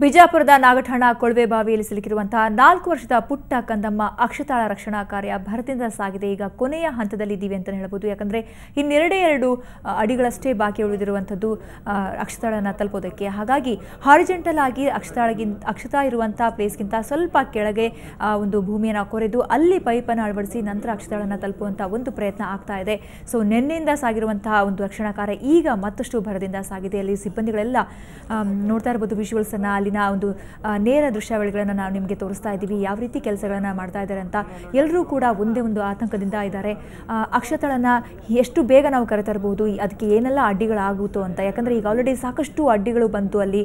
ವಿಜಯಪುರದ ನಾಗಠಾಣ ಕೊಳವೆ ಬಾವಿಯಲ್ಲಿ ಸಿಲುಕಿರುವಂತಹ 4 ವರ್ಷದ ಪುಟ್ಟ ಕಂದಮ್ಮ ಅಕ್ಷತಾಳ ರಕ್ಷಣಾ ಕಾರ್ಯ ಭರದಿಂದ ಸಾಗಿದೆ. ಈಗ ಕೊನೆಯ ಹಂತದಲ್ಲಿದ್ದೀವಿ ಅಂತ ಹೇಳಬಹುದು. ಯಾಕಂದ್ರೆ ಇನ್ನೆರಡು ಅಡಿಗಳಷ್ಟೇ ಬಾಕಿ ಉಳಿದಿರುವಂಥದ್ದು ಅಕ್ಷತಾಳನ್ನ ತಲುಪೋದಕ್ಕೆ. ಹಾಗಾಗಿ ಹಾರಿಜೆಂಟಲ್ ಆಗಿ ಅಕ್ಷತಾ ಇರುವಂತಹ ಪ್ಲೇಸ್ಗಿಂತ ಸ್ವಲ್ಪ ಕೆಳಗೆ ಒಂದು ಭೂಮಿಯನ್ನು ಕೊರೆದು ಅಲ್ಲಿ ಪೈಪನ್ನು ಅಳವಡಿಸಿ ನಂತರ ಅಕ್ಷತಾಳನ್ನ ತಲುಪುವಂತಹ ಒಂದು ಪ್ರಯತ್ನ ಆಗ್ತಾ ಇದೆ. ಸೊ ನಿನ್ನೆಯಿಂದ ಸಾಗಿರುವಂತಹ ಒಂದು ರಕ್ಷಣಾ ಕಾರ್ಯ ಈಗ ಮತ್ತಷ್ಟು ಭರದಿಂದ ಸಾಗಿದೆ. ಅಲ್ಲಿ ಸಿಬ್ಬಂದಿಗಳೆಲ್ಲ ನೋಡ್ತಾ ಇರಬಹುದು ವಿಜುವಲ್ಸ್ ಅನ್ನ, ಅಲ್ಲಿನ ಒಂದು ನೇರ ದೃಶ್ಯಾವಳಿಗಳನ್ನು ನಾವು ನಿಮಗೆ ತೋರಿಸ್ತಾ ಇದ್ದೀವಿ. ಯಾವ ರೀತಿ ಕೆಲಸಗಳನ್ನು ಮಾಡ್ತಾ ಇದ್ದಾರೆ ಅಂತ ಎಲ್ಲರೂ ಕೂಡ ಒಂದೇ ಒಂದು ಆತಂಕದಿಂದ ಇದ್ದಾರೆ. ಅಕ್ಷತಾಳನ್ನ ಎಷ್ಟು ಬೇಗ ನಾವು ಕರೆತರಬಹುದು, ಅದಕ್ಕೆ ಏನೆಲ್ಲ ಅಡ್ಡಿಗಳಾಗುತ್ತೋ ಅಂತ. ಯಾಕಂದರೆ ಈಗ ಆಲ್ರೆಡಿ ಸಾಕಷ್ಟು ಅಡ್ಡಿಗಳು ಬಂತು. ಅಲ್ಲಿ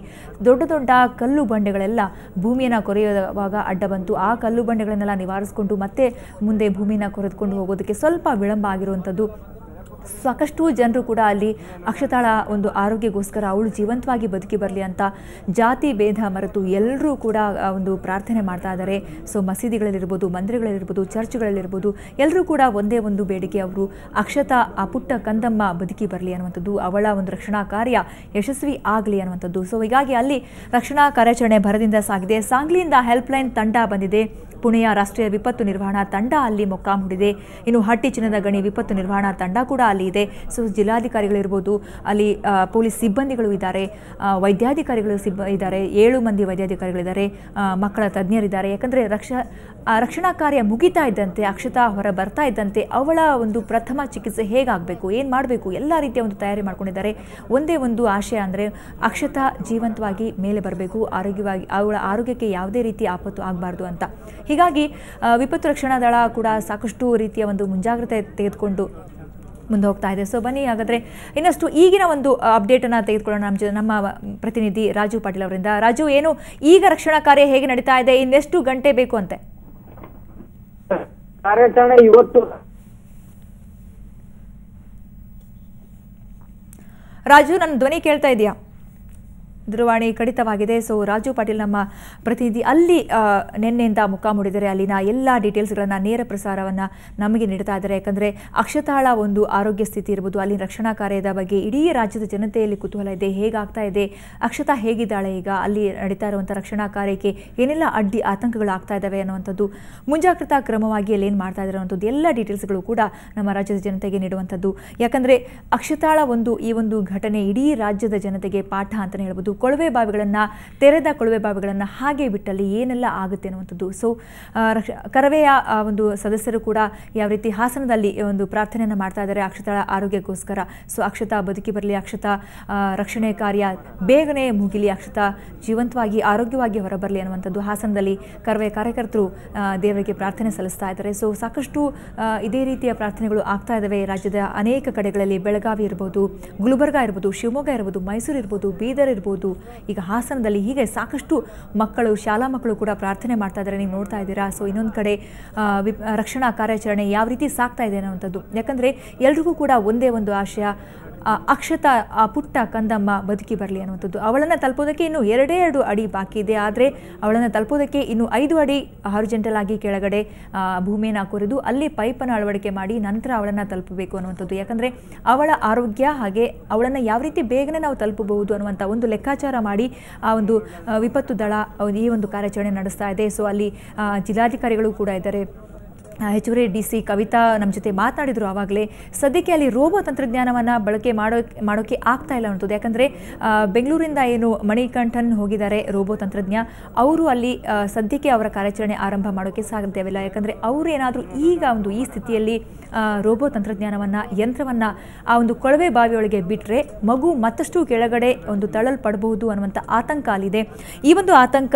ದೊಡ್ಡ ದೊಡ್ಡ ಕಲ್ಲು ಬಂಡೆಗಳೆಲ್ಲ ಭೂಮಿಯನ್ನು ಕೊರೆಯುವಾಗ ಅಡ್ಡ ಬಂತು. ಆ ಕಲ್ಲು ಬಂಡೆಗಳನ್ನೆಲ್ಲ ನಿವಾರಿಸಿಕೊಂಡು ಮತ್ತೆ ಮುಂದೆ ಭೂಮಿಯನ್ನು ಕೊರೆದುಕೊಂಡು ಹೋಗೋದಕ್ಕೆ ಸ್ವಲ್ಪ ವಿಳಂಬ ಆಗಿರುವಂಥದ್ದು. ಸಾಕಷ್ಟು ಜನರು ಕೂಡ ಅಲ್ಲಿ ಅಕ್ಷತಾಳ ಒಂದು ಆರೋಗ್ಯಕ್ಕೋಸ್ಕರ ಅವಳು ಜೀವಂತವಾಗಿ ಬದುಕಿ ಬರಲಿ ಅಂತ ಜಾತಿ ಭೇದ ಮರೆತು ಎಲ್ಲರೂ ಕೂಡ ಒಂದು ಪ್ರಾರ್ಥನೆ ಮಾಡ್ತಾ ಇದ್ದಾರೆ. ಸೊ ಮಸೀದಿಗಳಲ್ಲಿರ್ಬೋದು, ಮಂದಿರಗಳಲ್ಲಿರ್ಬೋದು, ಚರ್ಚ್ಗಳಲ್ಲಿರ್ಬೋದು, ಎಲ್ಲರೂ ಕೂಡ ಒಂದೇ ಒಂದು ಬೇಡಿಕೆ, ಅವರು ಅಕ್ಷತಾ ಆ ಪುಟ್ಟ ಕಂದಮ್ಮ ಬದುಕಿ ಬರಲಿ ಅನ್ನುವಂಥದ್ದು, ಅವಳ ಒಂದು ರಕ್ಷಣಾ ಕಾರ್ಯ ಯಶಸ್ವಿ ಆಗಲಿ ಅನ್ನುವಂಥದ್ದು. ಸೊ ಹೀಗಾಗಿ ಅಲ್ಲಿ ರಕ್ಷಣಾ ಕಾರ್ಯಾಚರಣೆ ಭರದಿಂದ ಸಾಗಿದೆ. ಸಾಂಗ್ಲಿಯಿಂದ ಹೆಲ್ಪ್ಲೈನ್ ತಂಡ ಬಂದಿದೆ. ಪುಣೆಯ ರಾಷ್ಟ್ರೀಯ ವಿಪತ್ತು ನಿರ್ವಹಣಾ ತಂಡ ಅಲ್ಲಿ ಮೊಕ್ಕಾಂ ಹೂಡಿದೆ. ಇನ್ನು ಹಟ್ಟಿ ಚಿನ್ನದ ಗಣಿ ವಿಪತ್ತು ನಿರ್ವಹಣಾ ತಂಡ ಕೂಡ ಅಲ್ಲಿ ಇದೆ. ಸೊ ಜಿಲ್ಲಾಧಿಕಾರಿಗಳಿರ್ಬೋದು, ಅಲ್ಲಿ ಪೊಲೀಸ್ ಸಿಬ್ಬಂದಿಗಳು ಇದ್ದಾರೆ, ವೈದ್ಯಾಧಿಕಾರಿಗಳು ಇದ್ದಾರೆ, 7 ಮಂದಿ ವೈದ್ಯಾಧಿಕಾರಿಗಳಿದ್ದಾರೆ, ಮಕ್ಕಳ ತಜ್ಞರಿದ್ದಾರೆ. ಯಾಕಂದರೆ ರಕ್ಷಣಾ ಕಾರ್ಯ ಮುಗಿತಾ ಇದ್ದಂತೆ, ಅಕ್ಷತಾ ಹೊರ ಬರ್ತಾ ಇದ್ದಂತೆ ಅವಳ ಒಂದು ಪ್ರಥಮ ಚಿಕಿತ್ಸೆ ಹೇಗಾಗಬೇಕು, ಏನು ಮಾಡಬೇಕು, ಎಲ್ಲ ರೀತಿಯ ಒಂದು ತಯಾರಿ ಮಾಡ್ಕೊಂಡಿದ್ದಾರೆ. ಒಂದೇ ಒಂದು ಆಶಯ ಅಂದರೆ ಅಕ್ಷತಾ ಜೀವಂತವಾಗಿ ಮೇಲೆ ಬರಬೇಕು, ಆರೋಗ್ಯವಾಗಿ, ಅವಳ ಆರೋಗ್ಯಕ್ಕೆ ಯಾವುದೇ ರೀತಿ ಆಪತ್ತು ಆಗಬಾರ್ದು ಅಂತ. ಹೀಗಾಗಿ ವಿಪತ್ತು ರಕ್ಷಣಾ ದಳ ಕೂಡ ಸಾಕಷ್ಟು ರೀತಿಯ ಒಂದು ಮುಂಜಾಗ್ರತೆ ತೆಗೆದುಕೊಂಡು ಮುಂದೆ ಹೋಗ್ತಾ ಇದೆ. ಸೊ ಬನ್ನಿ ಹಾಗಾದರೆ ಇನ್ನಷ್ಟು ಈಗಿನ ಒಂದು ಅಪ್ಡೇಟನ್ನು ತೆಗೆದುಕೊಳ್ಳೋಣ ನಮ್ಮ ಪ್ರತಿನಿಧಿ ರಾಜು ಪಾಟೀಲ್ ಅವರಿಂದ. ರಾಜು, ಏನು ಈಗ ರಕ್ಷಣಾ ಕಾರ್ಯ ಹೇಗೆ ನಡೀತಾ ಇದೆ, ಇನ್ನೆಷ್ಟು ಗಂಟೆ ಬೇಕು ಅಂತೆ? ಕಾರ್ಯಾಚರಣೆ ಇವತ್ತು. ರಾಜು, ನನ್ನ ಧ್ವನಿ ಕೇಳ್ತಾ ಇದೆಯಾ? ದೂರವಾಣಿ ಕಡಿತವಾಗಿದೆ. ಸೊ ರಾಜು ಪಾಟೀಲ್ ನಮ್ಮ ಪ್ರತಿನಿಧಿ ಅಲ್ಲಿ ನಿನ್ನೆಯಿಂದ ಮುಖಾಮುಡಿದರೆ ಅಲ್ಲಿನ ಎಲ್ಲ ಡೀಟೇಲ್ಸ್ಗಳನ್ನು ನೇರ ಪ್ರಸಾರವನ್ನು ನಮಗೆ ನೀಡ್ತಾ ಇದ್ದಾರೆ. ಯಾಕಂದರೆ ಅಕ್ಷತಾಳ ಒಂದು ಆರೋಗ್ಯ ಸ್ಥಿತಿ ಇರ್ಬೋದು, ಅಲ್ಲಿ ರಕ್ಷಣಾ ಕಾರ್ಯದ ಬಗ್ಗೆ ಇಡೀ ರಾಜ್ಯದ ಜನತೆಯಲ್ಲಿ ಕುತೂಹಲ ಇದೆ. ಹೇಗಾಗ್ತಾ ಇದೆ, ಅಕ್ಷತಾ ಹೇಗಿದ್ದಾಳೆ, ಈಗ ಅಲ್ಲಿ ನಡೀತಾ ಇರುವಂಥ ರಕ್ಷಣಾ ಕಾರ್ಯಕ್ಕೆ ಏನೆಲ್ಲ ಅಡ್ಡಿ ಆತಂಕಗಳು ಆಗ್ತಾ ಇದ್ದಾವೆ ಅನ್ನುವಂಥದ್ದು, ಮುಂಜಾಗ್ರತಾ ಕ್ರಮವಾಗಿ ಅಲ್ಲಿ ಏನು ಮಾಡ್ತಾ ಇದ್ದಾರೆ ಅನ್ನೋಂಥದ್ದು ಎಲ್ಲ ಡೀಟೇಲ್ಸ್ಗಳು ಕೂಡ ನಮ್ಮ ರಾಜ್ಯದ ಜನತೆಗೆ ನೀಡುವಂಥದ್ದು. ಯಾಕಂದರೆ ಅಕ್ಷತಾಳ ಈ ಒಂದು ಘಟನೆ ಇಡೀ ರಾಜ್ಯದ ಜನತೆಗೆ ಪಾಠ ಅಂತಲೇ ಹೇಳ್ಬೋದು. ಕೊಳವೆ ಬಾವಿಗಳನ್ನು, ತೆರೆದ ಕೊಳವೆ ಬಾವಿಗಳನ್ನು ಹಾಗೆ ಬಿಟ್ಟಲ್ಲಿ ಏನೆಲ್ಲ ಆಗುತ್ತೆ ಅನ್ನುವಂಥದ್ದು. ಸೊ ಕರವೆಯ ಒಂದು ಸದಸ್ಯರು ಕೂಡ ಯಾವ ರೀತಿ ಹಾಸನದಲ್ಲಿ ಒಂದು ಪ್ರಾರ್ಥನೆಯನ್ನು ಮಾಡ್ತಾ ಇದ್ದಾರೆ ಅಕ್ಷತಾಳ ಆರೋಗ್ಯಕ್ಕೋಸ್ಕರ. ಸೊ ಅಕ್ಷತಾ ಬದುಕಿ ಬರಲಿ, ಅಕ್ಷತಾ ರಕ್ಷಣೆ ಕಾರ್ಯ ಬೇಗನೆ ಮುಗಿಲಿ, ಅಕ್ಷತಾ ಜೀವಂತವಾಗಿ ಆರೋಗ್ಯವಾಗಿ ಹೊರಬರಲಿ ಅನ್ನುವಂಥದ್ದು ಹಾಸನದಲ್ಲಿ ಕರವೇ ಕಾರ್ಯಕರ್ತರು ದೇವರಿಗೆ ಪ್ರಾರ್ಥನೆ ಸಲ್ಲಿಸ್ತಾ ಇದ್ದಾರೆ. ಸೊ ಸಾಕಷ್ಟು ಇದೇ ರೀತಿಯ ಪ್ರಾರ್ಥನೆಗಳು ಆಗ್ತಾ ಇದ್ದಾವೆ ರಾಜ್ಯದ ಅನೇಕ ಕಡೆಗಳಲ್ಲಿ. ಬೆಳಗಾವಿ ಇರ್ಬೋದು, ಗುಲ್ಬರ್ಗಾ ಇರ್ಬೋದು, ಶಿವಮೊಗ್ಗ ಇರ್ಬೋದು, ಮೈಸೂರು ಇರ್ಬೋದು, ಬೀದರ್ ಇರ್ಬೋದು, ಈಗ ಹಾಸನದಲ್ಲಿ ಹೀಗೆ ಸಾಕಷ್ಟು ಮಕ್ಕಳು, ಶಾಲಾ ಮಕ್ಕಳು ಕೂಡ ಪ್ರಾರ್ಥನೆ ಮಾಡ್ತಾ ಇದ್ದಾರೆ, ನೀವು ನೋಡ್ತಾ ಇದ್ದೀರಾ. ಸೊ ಇನ್ನೊಂದು ಕಡೆ ರಕ್ಷಣಾ ಕಾರ್ಯಾಚರಣೆ ಯಾವ ರೀತಿ ಸಾಗ್ತಾ ಇದೆ ಅನ್ನುವಂಥದ್ದು. ಯಾಕಂದರೆ ಎಲ್ರಿಗೂ ಕೂಡ ಒಂದೇ ಒಂದು ಆಶಯ, ಅಕ್ಷತಾ ಆ ಪುಟ್ಟ ಕಂದಮ್ಮ ಬದುಕಿ ಬರಲಿ ಅನ್ನುವಂಥದ್ದು. ಅವಳನ್ನು ತಲುಪೋದಕ್ಕೆ ಇನ್ನು 2 ಅಡಿ ಬಾಕಿ ಇದೆ. ಆದರೆ ಅವಳನ್ನು ತಲುಪೋದಕ್ಕೆ ಇನ್ನು 5 ಅಡಿ ಹಾರಿಜೆಂಟಲ್ ಆಗಿ ಕೆಳಗಡೆ ಭೂಮಿಯನ್ನು ಕೊರೆದು ಅಲ್ಲಿ ಪೈಪನ್ನು ಅಳವಡಿಕೆ ಮಾಡಿ ನಂತರ ಅವಳನ್ನು ತಲುಪಬೇಕು ಅನ್ನುವಂಥದ್ದು. ಯಾಕಂದರೆ ಅವಳ ಆರೋಗ್ಯ ಹಾಗೆ ಅವಳನ್ನು ಯಾವ ರೀತಿ ಬೇಗನೆ ನಾವು ತಲುಪಬಹುದು ಅನ್ನುವಂಥ ಒಂದು ಲೆಕ್ಕಾಚಾರ ಮಾಡಿ ಆ ಒಂದು ವಿಪತ್ತು ದಳ ಈ ಒಂದು ಕಾರ್ಯಾಚರಣೆ ನಡೆಸ್ತಾ ಇದೆ. ಸೊ ಅಲ್ಲಿ ಜಿಲ್ಲಾಧಿಕಾರಿಗಳು ಕೂಡ ಇದ್ದಾರೆ. ಹೆಚ್ಚುವರಿ DC ಕವಿತಾ ನಮ್ಮ ಜೊತೆ ಮಾತನಾಡಿದರು ಆವಾಗಲೇ. ಸದ್ಯಕ್ಕೆ ಅಲ್ಲಿ ರೋಬೋ ತಂತ್ರಜ್ಞಾನವನ್ನು ಬಳಕೆ ಮಾಡೋಕ್ಕೆ ಆಗ್ತಾ ಇಲ್ಲ ಅನ್ನೋದು. ಯಾಕಂದರೆ ಬೆಂಗಳೂರಿಂದ ಏನು ಮಣಿಕಂಠನ್ ಹೋಗಿದ್ದಾರೆ ರೋಬೋ ತಂತ್ರಜ್ಞ, ಅವರು ಅಲ್ಲಿ ಸದ್ಯಕ್ಕೆ ಅವರ ಕಾರ್ಯಾಚರಣೆ ಆರಂಭ ಮಾಡೋಕ್ಕೆ ಸಾಧ್ಯವಿಲ್ಲ. ಯಾಕಂದರೆ ಅವರು ಏನಾದರೂ ಈಗ ಈ ಸ್ಥಿತಿಯಲ್ಲಿ ರೋಬೋ ತಂತ್ರಜ್ಞಾನವನ್ನು, ಯಂತ್ರವನ್ನು ಆ ಒಂದು ಕೊಳವೆ ಬಾವಿಯೊಳಗೆ ಬಿಟ್ಟರೆ ಮಗು ಮತ್ತಷ್ಟು ಕೆಳಗಡೆ ಒಂದು ತಳ್ಳಲ್ಪಡಬಹುದು ಅನ್ನುವಂಥ ಆತಂಕ ಅಲ್ಲಿದೆ. ಈ ಒಂದು ಆತಂಕ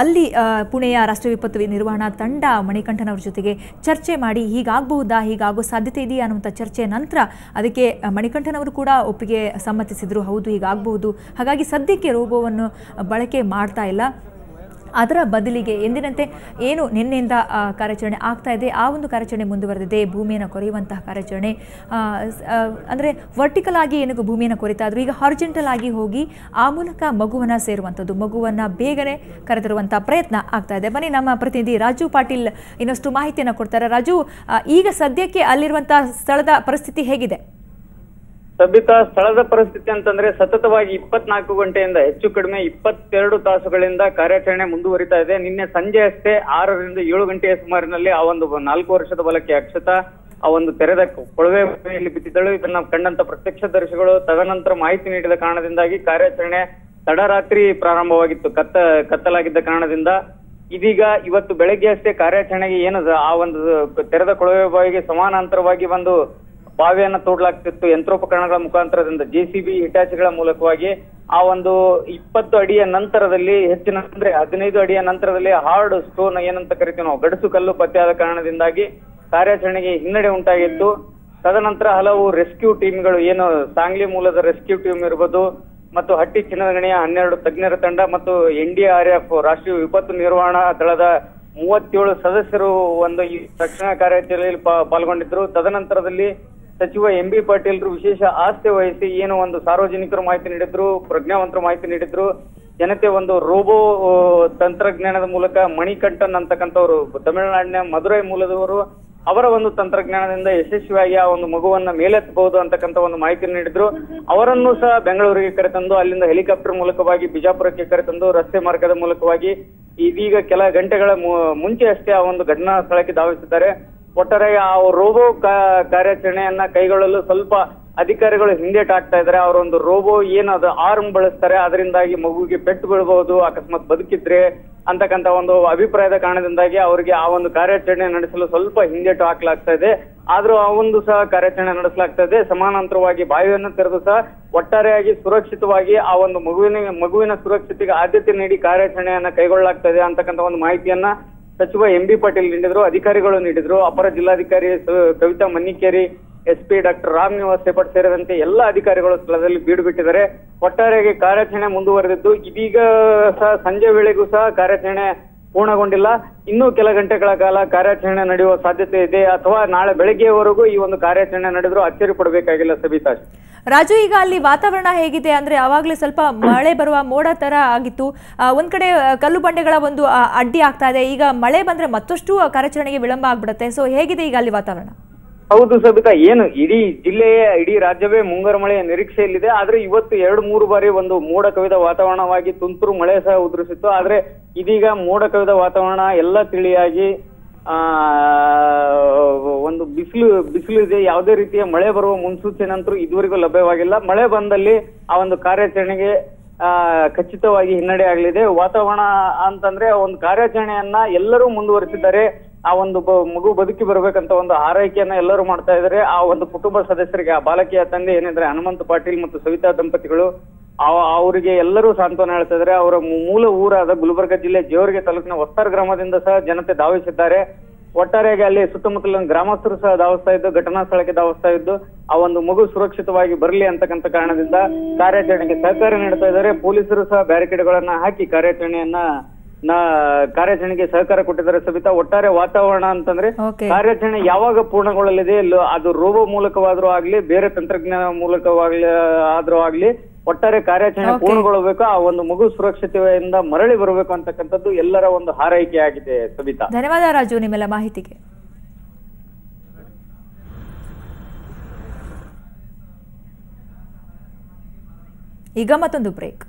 ಅಲ್ಲಿ ಪುಣೆಯ ರಾಷ್ಟ್ರೀಯ ವಿಪತ್ತು ನಿರ್ವಹಣಾ ತಂಡ ಮಣಿಕಂಠನ್ ಅವರ ಜೊತೆಗೆ ಚರ್ಚೆ ಮಾಡಿ ಹೀಗಾಗಬಹುದಾ, ಹೀಗಾಗೋ ಸಾಧ್ಯತೆ ಇದೆಯಾ ಅನ್ನುವಂಥ ಚರ್ಚೆ ನಂತರ ಅದಕ್ಕೆ ಮಣಿಕಂಠನ್ ಅವರು ಕೂಡ ಒಪ್ಪಿಗೆ ಸಮ್ಮತಿಸಿದರು. ಹೌದು, ಹೀಗಾಗಬಹುದು. ಹಾಗಾಗಿ ಸದ್ಯಕ್ಕೆ ರೋಬೋವನ್ನು ಬಳಕೆ ಮಾಡ್ತಾ ಇಲ್ಲ. ಅದರ ಬದಲಿಗೆ ಎಂದಿನಂತೆ ಏನು ನಿನ್ನೆಯಿಂದ ಕಾರ್ಯಾಚರಣೆ ಆಗ್ತಾ ಇದೆ ಆ ಒಂದು ಕಾರ್ಯಾಚರಣೆ ಮುಂದುವರೆದಿದೆ. ಭೂಮಿಯನ್ನು ಕೊರೆಯುವಂತಹ ಕಾರ್ಯಾಚರಣೆ ಅಂದರೆ ವರ್ಟಿಕಲ್ ಆಗಿ ಏನಕ್ಕೆ ಭೂಮಿಯನ್ನು ಕೊರಿತಾ ಇದ್ರು, ಈಗ ಹಾರಿಜೆಂಟಲ್ ಆಗಿ ಹೋಗಿ ಆ ಮೂಲಕ ಮಗುವನ್ನು ಸೇರುವಂಥದ್ದು, ಮಗುವನ್ನು ಬೇಗನೆ ಕರೆತರುವಂಥ ಪ್ರಯತ್ನ ಆಗ್ತಾ ಇದೆ. ಬನ್ನಿ ನಮ್ಮ ಪ್ರತಿನಿಧಿ ರಾಜು ಪಾಟೀಲ್ ಇನ್ನಷ್ಟು ಮಾಹಿತಿಯನ್ನು ಕೊಡ್ತಾರೆ. ರಾಜು, ಈಗ ಸದ್ಯಕ್ಕೆ ಅಲ್ಲಿರುವಂಥ ಸ್ಥಳದ ಪರಿಸ್ಥಿತಿ ಹೇಗಿದೆ? ಸಬಿತಾ, ಸ್ಥಳದ ಪರಿಸ್ಥಿತಿ ಅಂತಂದ್ರೆ ಸತತವಾಗಿ 24 ಗಂಟೆಯಿಂದ ಹೆಚ್ಚು ಕಡಿಮೆ 22 ತಾಸುಗಳಿಂದ ಕಾರ್ಯಾಚರಣೆ ಮುಂದುವರಿತಾ ಇದೆ. ನಿನ್ನೆ ಸಂಜೆ ಅಷ್ಟೇ 6 ರಿಂದ 7 ಗಂಟೆಯ ಸುಮಾರಿನಲ್ಲಿ ಆ ಒಂದು 4 ವರ್ಷದ ಬಾಲಕಿ ಅಕ್ಷತಾ ಆ ಒಂದು ತೆರೆದ ಕೊಳವೆಯಲ್ಲಿ ಬಿದ್ದಿದ್ದಳು. ಇದನ್ನ ಕಂಡಂತ ಪ್ರತ್ಯಕ್ಷದರ್ಶಿಗಳು ತದನಂತರ ಮಾಹಿತಿ ನೀಡಿದ ಕಾರಣದಿಂದಾಗಿ ಕಾರ್ಯಾಚರಣೆ ತಡರಾತ್ರಿ ಪ್ರಾರಂಭವಾಗಿತ್ತು. ಕತ್ತಲಾಗಿದ್ದ ಕಾರಣದಿಂದ ಇದೀಗ ಇವತ್ತು ಬೆಳಗ್ಗೆ ಅಷ್ಟೇ ಕಾರ್ಯಾಚರಣೆಗೆ ಏನದ ಆ ಒಂದು ತೆರೆದ ಕೊಳವೆ ಬಾವಿಗೆ ಸಮಾನಾಂತರವಾಗಿ ಒಂದು ಬಾವಿಯನ್ನ ತೋಡ್ಲಾಗ್ತಿತ್ತು ಯಂತ್ರೋಪಕರಣಗಳ ಮುಖಾಂತರದಿಂದ, JCB ಹಿಟಾಚಿಗಳ ಮೂಲಕವಾಗಿ. ಆ ಒಂದು 20 ಅಡಿಯ ನಂತರದಲ್ಲಿ ಹೆಚ್ಚಿನ ಅಂದ್ರೆ 15 ಅಡಿಯ ನಂತರದಲ್ಲಿ ಹಾರ್ಡ್ ಸ್ಟೋನ್ ಏನಂತ ಕರಿತೀವಿ ನಾವು, ಗಡಸು ಕಲ್ಲು ಪತ್ತೆಯಾದ ಕಾರಣದಿಂದಾಗಿ ಕಾರ್ಯಾಚರಣೆಗೆ ಹಿನ್ನಡೆ ಉಂಟಾಗಿತ್ತು. ತದನಂತರ ಹಲವು ರೆಸ್ಕ್ಯೂ ಟೀಮ್ಗಳು, ಏನು ಸಾಂಗ್ಲಿ ಮೂಲದ ರೆಸ್ಕ್ಯೂ ಟೀಮ್ ಇರ್ಬೋದು ಮತ್ತು ಹಟ್ಟಿ ಚಿನ್ನದ ಗಣಿಯ 12 ತಜ್ಞರ ತಂಡ ಮತ್ತು NDRF ರಾಷ್ಟ್ರೀಯ ವಿಪತ್ತು ನಿರ್ವಹಣಾ ದಳದ 37 ಸದಸ್ಯರು ಒಂದು ಈ ರಕ್ಷಣಾ ಕಾರ್ಯಾಚರಣೆಯಲ್ಲಿ ಪಾಲ್ಗೊಂಡಿದ್ರು. ತದನಂತರದಲ್ಲಿ ಸಚಿವ MB ಪಾಟೀಲ್ರು ವಿಶೇಷ ಆಸ್ಥೆ ವಹಿಸಿ ಏನು ಒಂದು ಸಾರ್ವಜನಿಕರು ಮಾಹಿತಿ ನೀಡಿದ್ರು, ಪ್ರಜ್ಞಾವಂತರು ಮಾಹಿತಿ ನೀಡಿದ್ರು. ಜನತೆ ಒಂದು ರೋಬೋ ತಂತ್ರಜ್ಞಾನದ ಮೂಲಕ ಮಣಿಕಂಠನ್ ಅಂತಕ್ಕಂಥವ್ರು ತಮಿಳುನಾಡಿನ ಮಧುರೈ ಮೂಲದವರು, ಅವರ ಒಂದು ತಂತ್ರಜ್ಞಾನದಿಂದ ಯಶಸ್ವಿಯಾಗಿ ಆ ಒಂದು ಮಗುವನ್ನ ಮೇಲೆತ್ತಬಹುದು ಅಂತಕ್ಕಂಥ ಒಂದು ಮಾಹಿತಿ ನೀಡಿದ್ರು. ಅವರನ್ನು ಸಹ ಬೆಂಗಳೂರಿಗೆ ಕರೆತಂದು ಅಲ್ಲಿಂದ ಹೆಲಿಕಾಪ್ಟರ್ ಮೂಲಕವಾಗಿ ಬಿಜಾಪುರಕ್ಕೆ ಕರೆತಂದು ರಸ್ತೆ ಮಾರ್ಗದ ಮೂಲಕವಾಗಿ ಇದೀಗ ಕೆಲ ಗಂಟೆಗಳ ಮುಂಚೆ ಅಷ್ಟೇ ಆ ಒಂದು ಘಟನಾ ಸ್ಥಳಕ್ಕೆ ಧಾವಿಸಿದ್ದಾರೆ. ಒಟ್ಟಾರೆ ಆ ರೋಬೋ ಕಾರ್ಯಾಚರಣೆಯನ್ನ ಕೈಗೊಳ್ಳಲು ಸ್ವಲ್ಪ ಅಧಿಕಾರಿಗಳು ಹಿಂದೇಟಾಗ್ತಾ ಇದ್ದಾರೆ. ಅವರೊಂದು ರೋಬೋ ಏನದು ಆರ್ಮ್ ಬಳಸ್ತಾರೆ, ಅದರಿಂದಾಗಿ ಮಗುವಿಗೆ ಪೆಟ್ಟು ಬೀಳಬಹುದು, ಅಕಸ್ಮಾತ್ ಬದುಕಿದ್ರೆ ಅಂತಕ್ಕಂಥ ಒಂದು ಅಭಿಪ್ರಾಯದ ಕಾರಣದಿಂದಾಗಿ ಅವರಿಗೆ ಆ ಒಂದು ಕಾರ್ಯಾಚರಣೆ ನಡೆಸಲು ಸ್ವಲ್ಪ ಹಿಂದೇಟು ಹಾಕಲಾಗ್ತಾ ಇದೆ. ಆದ್ರೂ ಆ ಒಂದು ಸಹ ಕಾರ್ಯಾಚರಣೆ ನಡೆಸಲಾಗ್ತಾ ಇದೆ. ಸಮಾನಾಂತರವಾಗಿ ಬಾವಿಯನ್ನು ತೆರೆದು ಸಹ ಒಟ್ಟಾರೆಯಾಗಿ ಸುರಕ್ಷಿತವಾಗಿ ಆ ಒಂದು ಮಗುವಿನ ಸುರಕ್ಷತೆಗೆ ಆದ್ಯತೆ ನೀಡಿ ಕಾರ್ಯಾಚರಣೆಯನ್ನ ಕೈಗೊಳ್ಳಲಾಗ್ತಾ ಇದೆ ಅಂತಕ್ಕಂಥ ಒಂದು ಮಾಹಿತಿಯನ್ನ ಸಚಿವ MB ಪಾಟೀಲ್ ನೀಡಿದ್ರು, ಅಧಿಕಾರಿಗಳು ನೀಡಿದ್ರು. ಅಪರ ಜಿಲ್ಲಾಧಿಕಾರಿ ಕವಿತಾ ಮನ್ನಿಕೇರಿ, SP ಡಾಕ್ಟರ್ ರಾಮ್ ನಿವಾಸ್ ಸೇಪಟ್ ಸೇರಿದಂತೆ ಎಲ್ಲ ಅಧಿಕಾರಿಗಳು ಸ್ಥಳದಲ್ಲಿ ಬೀಡು ಬಿಟ್ಟಿದ್ದಾರೆ. ಒಟ್ಟಾರೆಯಾಗಿ ಕಾರ್ಯಾಚರಣೆ ಮುಂದುವರೆದಿದ್ದು ಇದೀಗ ಸಹ ಸಂಜೆ ವೇಳೆಗೂ ಸಹ ಕಾರ್ಯಾಚರಣೆ ಪೂರ್ಣಗೊಂಡಿಲ್ಲ. ಇನ್ನೂ ಕೆಲ ಗಂಟೆಗಳ ಕಾಲ ಕಾರ್ಯಾಚರಣೆ ನಡೆಯುವ ಸಾಧ್ಯತೆ ಇದೆ, ಅಥವಾ ನಾಳೆ ಬೆಳಗ್ಗೆಯವರೆಗೂ ಈ ಒಂದು ಕಾರ್ಯಾಚರಣೆ ನಡೆದ್ರು ಅಚ್ಚರಿ ಪಡಬೇಕಾಗಿಲ್ಲ. ಸಬಿತಾ, ರಾಜು, ಈಗ ಅಲ್ಲಿ ವಾತಾವರಣ ಹೇಗಿದೆ ಅಂದ್ರೆ ಅವಾಗಲೇ ಸ್ವಲ್ಪ ಮಳೆ ಬರುವ ಮೋಡ ತರ ಆಗಿತ್ತು. ಒಂದ್ ಕಡೆ ಕಲ್ಲು ಬಂಡೆಗಳ ಒಂದು ಅಡ್ಡಿ ಆಗ್ತಾ ಇದೆ. ಈಗ ಮಳೆ ಬಂದ್ರೆ ಮತ್ತಷ್ಟು ಕಾರ್ಯಾಚರಣೆಗೆ ವಿಳಂಬ ಆಗ್ಬಿಡುತ್ತೆ. ಸೊ ಹೇಗಿದೆ ಈಗ ಅಲ್ಲಿ ವಾತಾವರಣ? ಹೌದು ಸಬಿತಾ, ಏನು ಇಡೀ ಜಿಲ್ಲೆಯ ಇಡೀ ರಾಜ್ಯವೇ ಮುಂಗಾರು ಮಳೆಯ ನಿರೀಕ್ಷೆಯಲ್ಲಿದೆ. ಆದ್ರೆ ಇವತ್ತು 2-3 ಬಾರಿ ಒಂದು ಮೋಡ ಕವಿದ ವಾತಾವರಣವಾಗಿ ತುಂತುರು ಮಳೆ ಸಹ ಉದುರಿಸಿತ್ತು. ಆದ್ರೆ ಇದೀಗ ಮೋಡ ಕವಿದ ವಾತಾವರಣ ಎಲ್ಲ ತಿಳಿಯಾಗಿ ಒಂದು ಬಿಸಿಲು ಇದೆ. ಯಾವುದೇ ರೀತಿಯ ಮಳೆ ಬರುವ ಮುನ್ಸೂಚನೆ ಅಂತೂ ಇದುವರೆಗೂ ಲಭ್ಯವಾಗಿಲ್ಲ. ಮಳೆ ಬಂದಲ್ಲಿ ಆ ಒಂದು ಕಾರ್ಯಾಚರಣೆಗೆ ಖಚಿತವಾಗಿ ಹಿನ್ನಡೆ ಆಗಲಿದೆ. ವಾತಾವರಣ ಅಂತಂದ್ರೆ ಒಂದು ಕಾರ್ಯಾಚರಣೆಯನ್ನ ಎಲ್ಲರೂ ಮುಂದುವರಿಸಿದ್ದಾರೆ. ಆ ಒಂದು ಮಗು ಬದುಕಿ ಬರ್ಬೇಕಂತ ಒಂದು ಹಾರೈಕೆಯನ್ನ ಎಲ್ಲರೂ ಮಾಡ್ತಾ ಇದ್ದಾರೆ. ಆ ಒಂದು ಕುಟುಂಬ ಸದಸ್ಯರಿಗೆ, ಆ ಬಾಲಕಿಯ ತಂದೆ ಏನಿದ್ರೆ ಹನುಮಂತ ಪಾಟೀಲ್ ಮತ್ತು ಸವಿತಾ ದಂಪತಿಗಳು, ಅವರಿಗೆ ಎಲ್ಲರೂ ಸಾಂತ್ವನ ಹೇಳ್ತಾ ಇದ್ದಾರೆ. ಅವರ ಮೂಲ ಊರಾದ ಗುಲ್ಬರ್ಗ ಜಿಲ್ಲೆ ಜೇವರ್ಗಿ ತಾಲೂಕಿನ ವಸ್ತಾರ್ ಗ್ರಾಮದಿಂದ ಸಹ ಜನತೆ ಧಾವಿಸಿದ್ದಾರೆ. ಒಟ್ಟಾರೆಯಾಗಿ ಅಲ್ಲಿ ಸುತ್ತಮುತ್ತಲಿನ ಗ್ರಾಮಸ್ಥರು ಸಹ ಧಾವಿಸ್ತಾ ಇದ್ದು, ಘಟನಾ ಸ್ಥಳಕ್ಕೆ ಧಾವಿಸ್ತಾ ಇದ್ದು ಆ ಒಂದು ಮಗು ಸುರಕ್ಷಿತವಾಗಿ ಬರಲಿ ಅಂತಕ್ಕಂಥ ಕಾರಣದಿಂದ ಕಾರ್ಯಾಚರಣೆಗೆ ಸಹಕಾರ ನೀಡ್ತಾ ಇದ್ದಾರೆ. ಪೊಲೀಸರು ಸಹ ಬ್ಯಾರಿಕೇಡ್ಗಳನ್ನ ಹಾಕಿ ಕಾರ್ಯಾಚರಣೆಗೆ ಸಹಕಾರ ಕೊಟ್ಟಿದ್ದಾರೆ. ಸಬಿತಾ, ಒಟ್ಟಾರೆ ವಾತಾವರಣ ಅಂತಂದ್ರೆ ಕಾರ್ಯಾಚರಣೆ ಯಾವಾಗ ಪೂರ್ಣಗೊಳ್ಳಲಿದೆ, ಅದು ರೋಬೋ ಮೂಲಕವಾದ್ರೂ ಆಗ್ಲಿ, ಬೇರೆ ತಂತ್ರಜ್ಞಾನ ಮೂಲಕವಾಗ್ಲಿ ಆದ್ರೂ ಆಗ್ಲಿ, ಒಟ್ಟಾರೆ ಕಾರ್ಯಾಚರಣೆ ಪೂರ್ಣಗೊಳ್ಳಬೇಕು. ಆ ಒಂದು ಮಗು ಸುರಕ್ಷತೆಯಿಂದ ಮರಳಿ ಬರಬೇಕು ಅಂತಕ್ಕಂಥದ್ದು ಎಲ್ಲರ ಒಂದು ಹಾರೈಕೆ ಆಗಿದೆ. ಸಬಿತಾ, ಧನ್ಯವಾದ ರಾಜು ನಿಮ್ಮೆಲ್ಲ ಮಾಹಿತಿಗೆ. ಈಗ ಮತ್ತೊಂದು ಬ್ರೇಕ್.